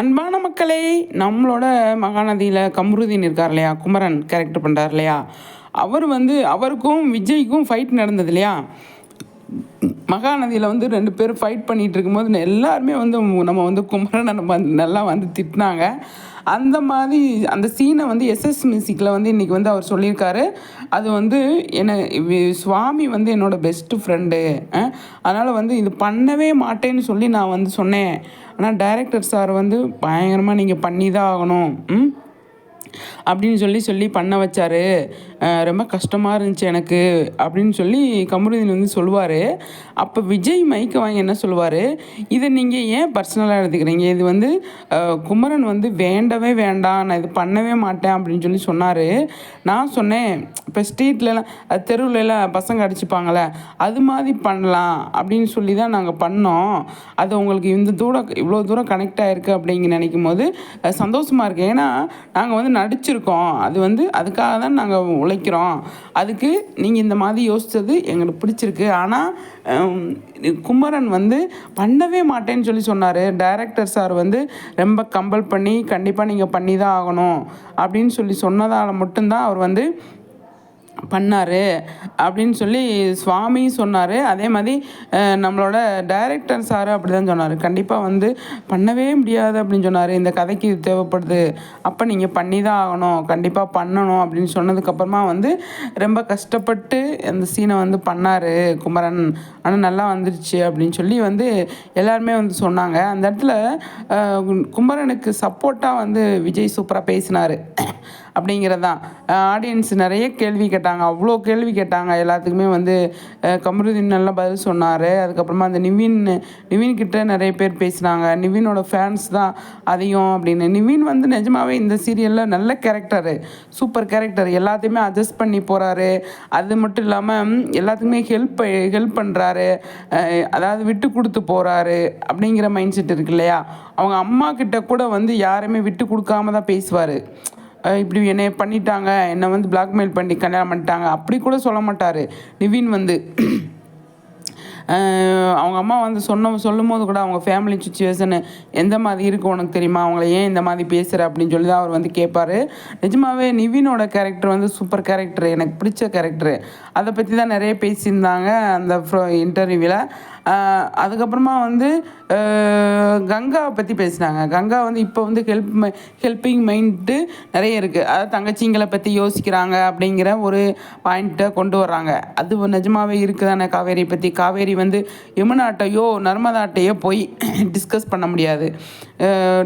அன்பான மக்களே, நம்மளோட மகாநதியில கம்ருதீன் இருக்கார் இல்லையா, குமரன் கேரக்டர் பண்ணுறார் இல்லையா, அவர் வந்து அவருக்கும் விஜய்க்கும் ஃபைட் நடந்தது இல்லையா. மகாநதியில் வந்து 2 பேரும் ஃபைட் பண்ணிகிட்டு இருக்கும்போது எல்லாருமே வந்து நம்ம வந்து குமரனை நம்ம நல்லா வந்து திட்டினாங்க. அந்த மாதிரி அந்த சீனை வந்து எஸ்எஸ் மியூசிக்கில் வந்து இன்றைக்கி வந்து அவர் சொல்லியிருக்காரு. அது வந்து சுவாமி வந்து என்னோடய பெஸ்ட்டு ஃப்ரெண்டு, அதனால் வந்து இது பண்ணவே மாட்டேன்னு சொல்லி நான் வந்து சொன்னேன். ஆனால் டைரக்டர் சார் வந்து பயங்கரமாக நீங்கள் பண்ணி தான் ஆகணும் அப்படின்னு சொல்லி பண்ண வச்சார். ரொம்ப கஷ்டமாக இருந்துச்சு எனக்கு அப்படின்னு சொல்லி கமருதீன் வந்து சொல்லுவார். அப்போ விஜய் மைக்கை வாங்கி என்ன சொல்லுவார், இதை நீங்கள் ஏன் பர்சனலாக எடுத்துக்கிறீங்க, இது வந்து குமரன் வந்து வேண்டவே வேண்டாம், நான் இது பண்ணவே மாட்டேன் அப்படின்னு சொல்லி சொன்னார். நான் சொன்னேன், இப்போ ஸ்ட்ரீட்லலாம் தெருவுலலாம் பசங்க அடிச்சுப்பாங்களே, அது மாதிரி பண்ணலாம் அப்படின்னு சொல்லி தான் நாங்கள் பண்ணோம். அது உங்களுக்கு இவ்வளோ தூரம் கனெக்ட் ஆகிருக்கு அப்படிங்க நினைக்கும் போது சந்தோஷமாக இருக்குது. ஏன்னா நாங்கள் வந்து நடிச்சிருக்கோம், அது வந்து அதுக்காக தான் நாங்கள் உழைக்கிறோம். அதுக்கு நீங்கள் இந்த மாதிரி யோசித்தது எங்களுக்கு பிடிச்சிருக்கு. ஆனால் குமரன் வந்து பண்ணவே மாட்டேன்னு சொல்லி சொன்னார். டைரக்டர் சார் வந்து ரொம்ப கம்பல் பண்ணி கண்டிப்பாக நீங்கள் பண்ணி தான் ஆகணும் அப்படின்னு சொல்லி சொன்னதால் மட்டும்தான் அவர் வந்து பண்ணார் அப்படின்னு சொல்லி சுவாமி சொன்னார். அதே மாதிரி நம்மளோட டைரக்டர் சார் அப்படி தான் சொன்னார், கண்டிப்பாக வந்து பண்ணவே முடியாது அப்படின்னு சொன்னார். இந்த கதைக்கு இது தேவைப்படுது, அப்போ நீங்கள் பண்ணி தான் ஆகணும், கண்டிப்பாக பண்ணணும் அப்படின்னு சொன்னதுக்கப்புறமா வந்து ரொம்ப கஷ்டப்பட்டு அந்த சீனை வந்து பண்ணார் குமரன். ஆனால் நல்லா வந்துருச்சு அப்படின்னு சொல்லி வந்து எல்லாருமே வந்து சொன்னாங்க. அந்த இடத்துல குமரனுக்கு சப்போர்ட்டாக வந்து விஜய் சூப்பராக பேசினார் அப்படிங்கிறதான். ஆடியன்ஸ் நிறைய கேள்வி கேட்டாங்க, அவ்வளோ கேள்வி கேட்டாங்க. எல்லாத்துக்குமே வந்து கமருதீன் நல்லா பதில் சொன்னார். அதுக்கப்புறமா அந்த நிவின் கிட்ட நிறைய பேர் பேசினாங்க. நிவினோட ஃபேன்ஸ் தான் அதிகம் அப்படின்னு. நிவின் வந்து நிஜமாவே இந்த சீரியலில் நல்ல கேரக்டரு, சூப்பர் கேரக்டர், எல்லாத்தையுமே அட்ஜஸ்ட் பண்ணி போகிறாரு. அது மட்டும் இல்லாமல் எல்லாத்துக்குமே ஹெல்ப் பண்ணுறாரு, அதாவது விட்டு கொடுத்து போகிறாரு அப்படிங்கிற மைண்ட் செட் இருக்கு இல்லையா. அவங்க அம்மா கிட்ட கூட வந்து யாருமே விட்டு கொடுக்காம தான் பேசுவார். இப்படி என்னை பண்ணிட்டாங்க, என்னை வந்து பிளாக்மெயில் பண்ணி கல்யாணம் பண்ணிட்டாங்க அப்படி கூட சொல்ல மாட்டார் நிவின் வந்து. அவங்க அம்மா வந்து சொல்லும் போது கூட அவங்க ஃபேமிலி சுச்சுவேஷனு எந்த மாதிரி இருக்குது உனக்கு தெரியுமா, அவங்கள ஏன் இந்த மாதிரி பேசுகிற அப்படின்னு சொல்லி தான் அவர் வந்து கேட்பார். நிஜமாகவே நிவினோட கேரக்டர் வந்து சூப்பர் கேரக்டர், எனக்கு பிடிச்ச கேரக்டரு. அதை பற்றி தான் நிறைய பேசியிருந்தாங்க அந்த இன்டர்வியூவில். அதுக்கப்புறமா வந்து கங்காவை பற்றி பேசினாங்க. கங்கா வந்து இப்போ வந்து ஹெல்ப்பிங் மைண்டு நிறைய இருக்குது, அதாவது தங்கச்சிங்களை பற்றி யோசிக்கிறாங்க அப்படிங்கிற ஒரு பாயிண்ட்டை கொண்டு வர்றாங்க. அது நிஜமாகவே இருக்குது தானே. காவேரி பற்றி, காவேரி வந்து யமுனாட்டையோ நர்மதாட்டையோ போய் டிஸ்கஸ் பண்ண முடியாது.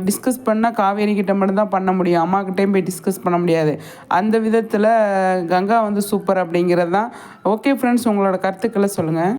டிஸ்கஸ் பண்ணால் காவேரி கிட்ட மட்டும்தான் பண்ண முடியும், அம்மாக்கிட்டையும் போய் டிஸ்கஸ் பண்ண முடியாது. அந்த விதத்தில் கங்கா வந்து சூப்பர் அப்படிங்கிறது தான். ஓகே ஃப்ரெண்ட்ஸ், உங்களோட கருத்துக்களை சொல்லுங்கள்.